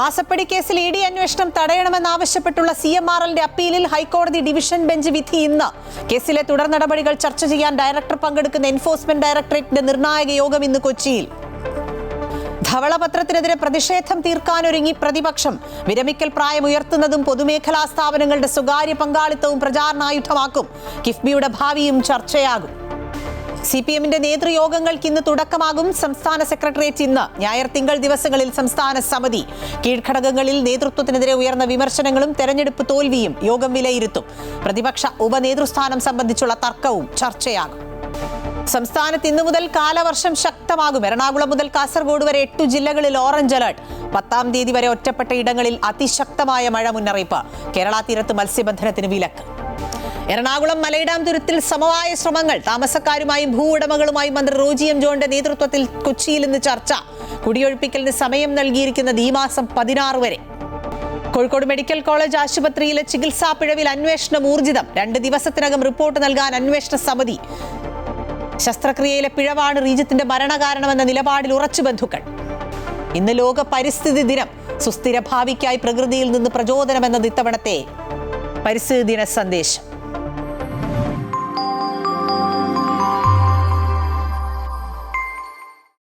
മാസപ്പടി കേസിൽ ഇഡി അന്വേഷണം തടയണമെന്നാവശ്യപ്പെട്ടുള്ള CMRLന്റെ അപ്പീലിൽ ഹൈക്കോടതി ഡിവിഷൻ ബെഞ്ച് വിധി ഇന്ന്. കേസിലെ തുടർ നടപടികൾ ചർച്ച ചെയ്യാൻ ഡയറക്ടർ പങ്കെടുക്കുന്ന എൻഫോഴ്സ്മെന്റ് ഡയറക്ടറേറ്റിന്റെ നിർണായക യോഗം ഇന്ന് കൊച്ചിയിൽ. ധവളപത്രത്തിനെതിരെ പ്രതിഷേധം തീർക്കാനൊരുങ്ങി പ്രതിപക്ഷം. വിരമിക്കൽ പ്രായം ഉയർത്തുന്നതും പൊതുമേഖലാ സ്ഥാപനങ്ങളുടെ സ്വകാര്യ പങ്കാളിത്തവും പ്രചാരണായുധമാക്കും. കിഫ്ബിയുടെ ഭാവിയും ചർച്ചയാകും. CPMന്റെ നേതൃയോഗങ്ങൾക്ക് ഇന്ന് തുടക്കമാകും. സംസ്ഥാന സെക്രട്ടേറിയറ്റ് ഇന്ന്. ഞായർ തിങ്കൾ ദിവസങ്ങളിൽ സംസ്ഥാന സമിതി. കീഴ്ഘടകങ്ങളിൽ നേതൃത്വത്തിനെതിരെ ഉയർന്ന വിമർശനങ്ങളും തെരഞ്ഞെടുപ്പ് തോൽവിയും യോഗം വിലയിരുത്തും. പ്രതിപക്ഷ ഉപനേതൃസ്ഥാനം സംബന്ധിച്ചുള്ള തർക്കവും ചർച്ചയാകും. സംസ്ഥാനത്ത് ഇന്നു മുതൽ കാലവർഷം ശക്തമാകും. എറണാകുളം മുതൽ കാസർഗോഡ് വരെ 8 ജില്ലകളിൽ ഓറഞ്ച് അലർട്ട്. 10-ാം തീയതി വരെ ഒറ്റപ്പെട്ട ഇടങ്ങളിൽ അതിശക്തമായ മഴ മുന്നറിയിപ്പ്. കേരള തീരത്ത് മത്സ്യബന്ധനത്തിന് വിലക്ക്. എറണാകുളം മലയിടാം തുരുത്തിൽ സമവായ ശ്രമങ്ങൾ. താമസക്കാരുമായും ഭൂ ഉടമകളുമായും മന്ത്രി റോജി എം ജോണിന്റെ നേതൃത്വത്തിൽ കൊച്ചിയിൽ ഇന്ന് ചർച്ച. കുടിയൊഴിപ്പിക്കലിന് സമയം നൽകിയിരിക്കുന്നത് ഈ മാസം 16 വരെ. കോഴിക്കോട് മെഡിക്കൽ കോളേജ് ആശുപത്രിയിലെ ചികിത്സാ പിഴവിൽ അന്വേഷണം ഊർജിതം. 2 ദിവസത്തിനകം റിപ്പോർട്ട് നൽകാൻ അന്വേഷണ സമിതി. ശസ്ത്രക്രിയയിലെ പിഴവാണ് റീജിത്തിന്റെ മരണകാരണമെന്ന നിലപാടിൽ ഉറച്ചു ബന്ധുക്കൾ. ഇന്ന് ലോക പരിസ്ഥിതി ദിനം. സുസ്ഥിര ഭാവിക്കായി പ്രകൃതിയിൽ നിന്ന് പ്രചോദനമെന്നത് ഇത്തവണത്തെ പരിസ്ഥിതി ദിന സന്ദേശം.